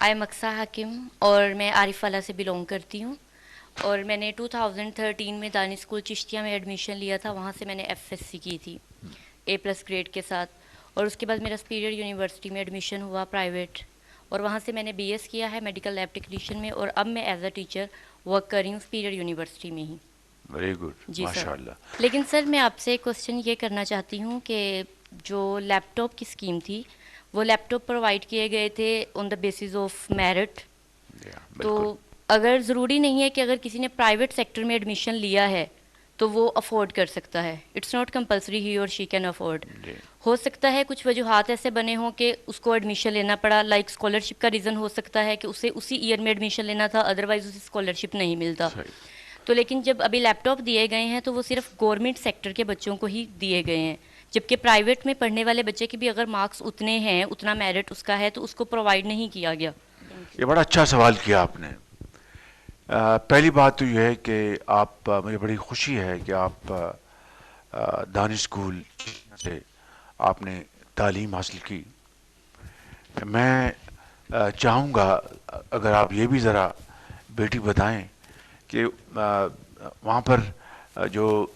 I am Aqsa حاکم اور میں عارف والا سے بلونگ کرتی ہوں، اور میں نے 2013 میں دانی اسکول چشتیہ میں ایڈمیشن لیا تھا. وہاں سے میں نے ایف ایس سی کی تھی A+ گریڈ کے ساتھ، اور اس کے بعد میرا سپیریئر یونیورسٹی میں ایڈمیشن ہوا پرائیویٹ، اور وہاں سے میں نے BS کیا ہے میڈیکل لیب ٹیکنیشین میں، اور اب میں ایز اے ٹیچر ورک کر رہی ہوں سپیریئر یونیورسٹی میں ہی. ویری گڈ، جی سر. ماشاء اللہ. لیکن سر میں آپ سے کوشچن یہ کرنا چاہتی ہوں کہ جو لیپ ٹاپ کی اسکیم تھی وہ لیپ ٹاپ پرووائڈ کیے گئے تھے آن دا بیسس آف میرٹ. تو اگر ضروری نہیں ہے کہ اگر کسی نے پرائیویٹ سیکٹر میں ایڈمیشن لیا ہے تو وہ افورڈ کر سکتا ہے. اٹس ناٹ کمپلسری ہی اور شی کین افورڈ. ہو سکتا ہے کچھ وجوہات ایسے بنے ہوں کہ اس کو ایڈمیشن لینا پڑا، لائک اسکالرشپ کا ریزن ہو سکتا ہے کہ اسے اسی ایئر میں ایڈمیشن لینا تھا، ادروائز اسے اسکالرشپ نہیں ملتا. تو لیکن جب ابھی لیپ ٹاپ دیے گئے ہیں تو وہ صرف گورنمنٹ سیکٹر کے بچوں کو ہی دیے گئے ہیں، جبکہ پرائیویٹ میں پڑھنے والے بچے کے بھی اگر مارکس اتنے ہیں، اتنا میرٹ اس کا ہے، تو اس کو پرووائڈ نہیں کیا گیا. یہ بڑا اچھا سوال کیا آپ نے. پہلی بات تو یہ ہے کہ آپ، مجھے بڑی خوشی ہے کہ آپ دانی اسکول سے آپ نے تعلیم حاصل کی. میں چاہوں گا اگر آپ یہ بھی ذرا بیٹی بتائیں کہ وہاں پر جو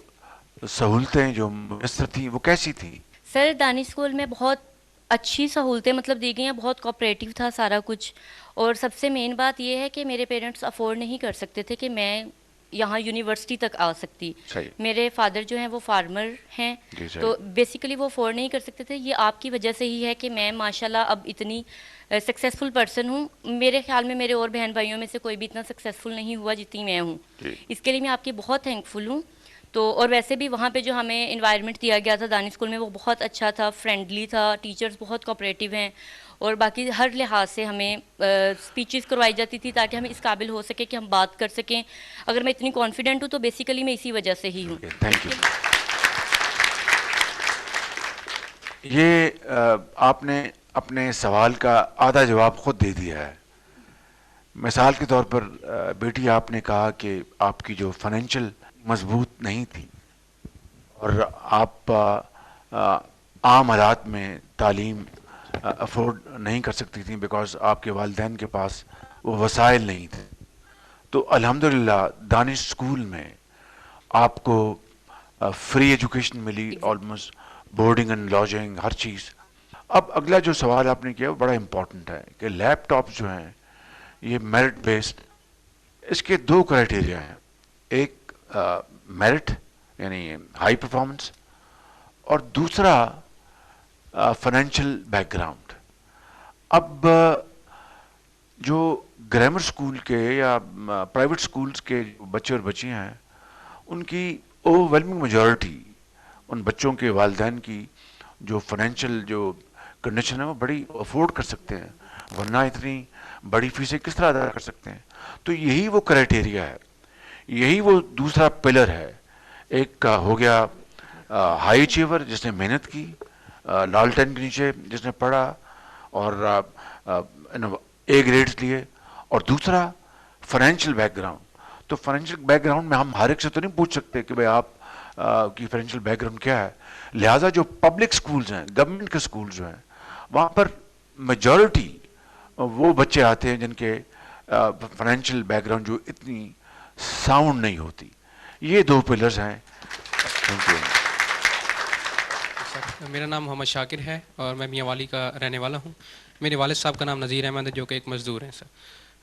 سہولتیں جو میسر تھیں وہ کیسی تھیں؟ سر دانی اسکول میں بہت اچھی سہولتیں مطلب دی گئی ہیں، بہت کوآپریٹیو تھا سارا کچھ. اور سب سے مین بات یہ ہے کہ میرے پیرنٹس افورڈ نہیں کر سکتے تھے کہ میں یہاں یونیورسٹی تک آ سکتی. میرے فادر جو ہیں وہ فارمر ہیں، تو بیسیکلی وہ افورڈ نہیں کر سکتے تھے. یہ آپ کی وجہ سے ہی ہے کہ میں ماشاءاللہ اب اتنی سکسیزفل پرسن ہوں. میرے خیال میں میرے اور بہن بھائیوں میں سے کوئی بھی اتنا سکسیزفل نہیں ہوا جتنی میں ہوں. اس کے لیے میں آپ کی بہت تھینکفل ہوں. تو اور ویسے بھی وہاں پہ جو ہمیں انوائرمنٹ دیا گیا تھا دانی اسکول میں وہ بہت اچھا تھا، فرینڈلی تھا، ٹیچرز بہت کوآپریٹیو ہیں، اور باقی ہر لحاظ سے ہمیں اسپیچز کروائی جاتی تھی تاکہ ہم اس قابل ہو سکے کہ ہم بات کر سکیں. اگر میں اتنی کانفیڈنٹ ہوں تو بیسیکلی میں اسی وجہ سے ہی ہوں. Thank you. یہ آپ نے اپنے سوال کا آدھا جواب خود دے دیا ہے. مثال کے طور پر بیٹی آپ نے کہا کہ آپ کی جو فائنینشیل مضبوط نہیں تھی اور آپ عام حالات میں تعلیم افورڈ نہیں کر سکتی تھیں بیکاز آپ کے والدین کے پاس وہ وسائل نہیں تھے. تو الحمدللہ دانش اسکول میں آپ کو فری ایجوکیشن ملی، آلموسٹ بورڈنگ اینڈ لاجنگ، ہر چیز. اب اگلا جو سوال آپ نے کیا وہ بڑا امپورٹنٹ ہے کہ لیپ ٹاپ جو ہیں یہ میرٹ بیسڈ، اس کے دو کرائٹیریا ہیں. ایک میرٹ یعنی ہائی پرفارمنس، اور دوسرا فائنینشیل بیک گراؤنڈ. اب جو گرامر اسکول کے یا پرائیویٹ اسکولس کے بچے اور بچیاں ہیں ان کی اوور ویلمنگ میجورٹی ان بچوں کے والدین کی جو فائنینشیل جو کنڈیشن ہے وہ بڑی افورڈ کر سکتے ہیں، ورنہ اتنی بڑی فیسیں کس طرح ادا کر سکتے ہیں. تو یہی وہ کرائٹیریا ہے، یہی وہ دوسرا پلر ہے. ایک ہو گیا ہائی اچیور جس نے محنت کی، لالٹین کے نیچے جس نے پڑھا اور A گریڈز لیے، اور دوسرا فائنینشیل بیک گراؤنڈ. تو فائنینشیل بیک گراؤنڈ میں ہم ہر ایک سے تو نہیں پوچھ سکتے کہ بھائی آپ کی فائنینشیل بیک گراؤنڈ کیا ہے. لہٰذا جو پبلک سکولز ہیں، گورنمنٹ کے سکولز جو ہیں، وہاں پر میجورٹی وہ بچے آتے ہیں جن کے فائنینشیل بیک گراؤنڈ جو اتنی ساؤنڈ نہیں ہوتی. یہ دو پلرز ہیں. Thank you. میرا نام محمد شاکر ہے اور میں میاں والی کا رہنے والا ہوں. میرے والد صاحب کا نام نذیر احمد ہے جو کہ ایک مزدور ہیں. سر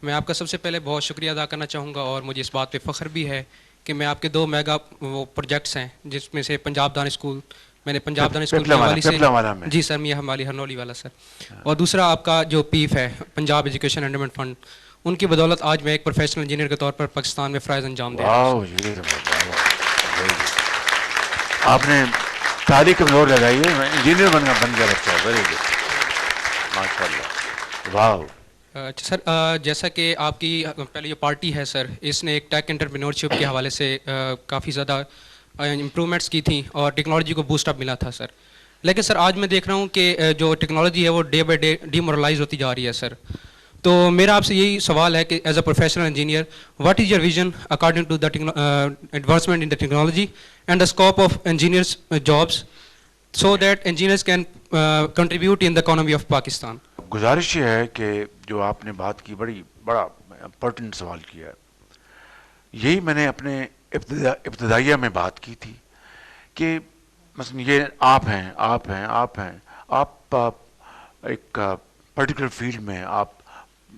میں آپ کا سب سے پہلے بہت شکریہ ادا کرنا چاہوں گا، اور مجھے اس بات پہ فخر بھی ہے کہ میں آپ کے 2 میگا وہ پروجیکٹس ہیں جس میں سے پنجاب دانی اسکول، میں نے پنجاب دانی اسکول میاں والی سے، جی سر میاں والی ہرنولی والا سر، اور دوسرا آپ کا جو پیف ہے پنجاب ایجوکیشن اینڈومنٹ فنڈ، ان کی بدولت آج میں ایک پروفیشنل انجینئر کے طور پر پاکستان میں فرائض انجام دے رہا ہوں. آپ نے تاریخ میں زور لگائی ہے، انجینئر بن گیا بچہ. ویری گڈ، ماشاء اللہ. واو. اچھا سر، جیسا کہ آپ کی پہلے جو پارٹی ہے سر، اس نے ایک ٹیک انٹرپرینورشپ کے حوالے سے کافی زیادہ امپرومنٹس کی تھیں اور ٹیکنالوجی کو بوسٹ اپ ملا تھا سر. لیکن سر آج میں دیکھ رہا ہوں کہ جو ٹیکنالوجی ہے وہ day by day D moralise ہوتی جا رہی ہے سر. تو میرا آپ سے یہی سوال ہے کہ as a professional engineer what is your vision according to the advancement in the technology and the scope of engineers jobs so that engineers can contribute in the economy of Pakistan. گزارش یہ ہے کہ جو آپ نے بات کی بڑا امپورٹنٹ سوال کیا ہے. یہی میں نے اپنے ابتدائیہ میں بات کی تھی کہ مثلا یہ آپ ایک پرٹیکولر فیلڈ میں آپ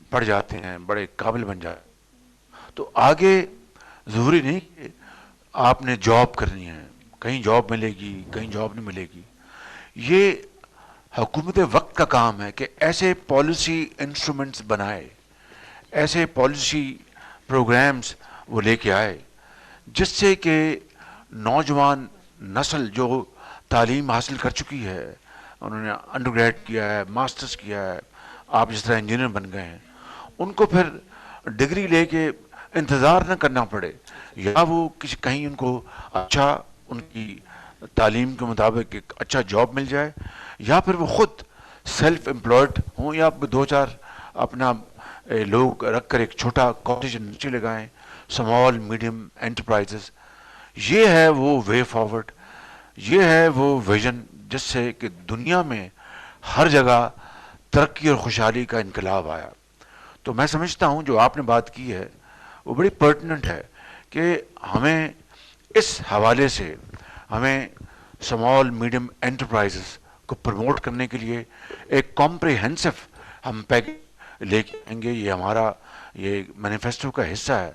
پڑھ جاتے ہیں, بڑے قابل بن جاتے ہیں, تو آگے ضروری نہیں کہ آپ نے جاب کرنی ہے, کہیں جاب ملے گی کہیں جاب نہیں ملے گی. یہ حکومت وقت کا کام ہے کہ ایسے پالیسی انسٹرومنٹس بنائے, ایسے پالیسی پروگرامز وہ لے کے آئے جس سے کہ نوجوان نسل جو تعلیم حاصل کر چکی ہے, انہوں نے انڈر گریڈ کیا ہے, ماسٹرز کیا ہے, آپ جس طرح انجینئر بن گئے ہیں, ان کو پھر ڈگری لے کے انتظار نہ کرنا پڑے, یا وہ کہیں ان کو اچھا ان کی تعلیم کے مطابق ایک اچھا جاب مل جائے, یا پھر وہ خود سیلف امپلائڈ ہوں, یا دو چار اپنا لوگ رکھ کر ایک چھوٹا کاٹیج انڈسٹری لگائیں, اسمال میڈیم انٹرپرائزز. یہ ہے وہ وے فارورڈ, یہ ہے وہ ویژن جس سے کہ دنیا میں ہر جگہ ترقی اور خوشحالی کا انقلاب آیا. تو میں سمجھتا ہوں جو آپ نے بات کی ہے وہ بڑی پرٹننٹ ہے کہ ہمیں اس حوالے سے ہمیں اسمال میڈیم انٹرپرائزز کو پروموٹ کرنے کے لیے ایک کمپریہنسو ہم پیکج لے کے آئیں گے. یہ ہمارا یہ مینیفیسٹو کا حصہ ہے.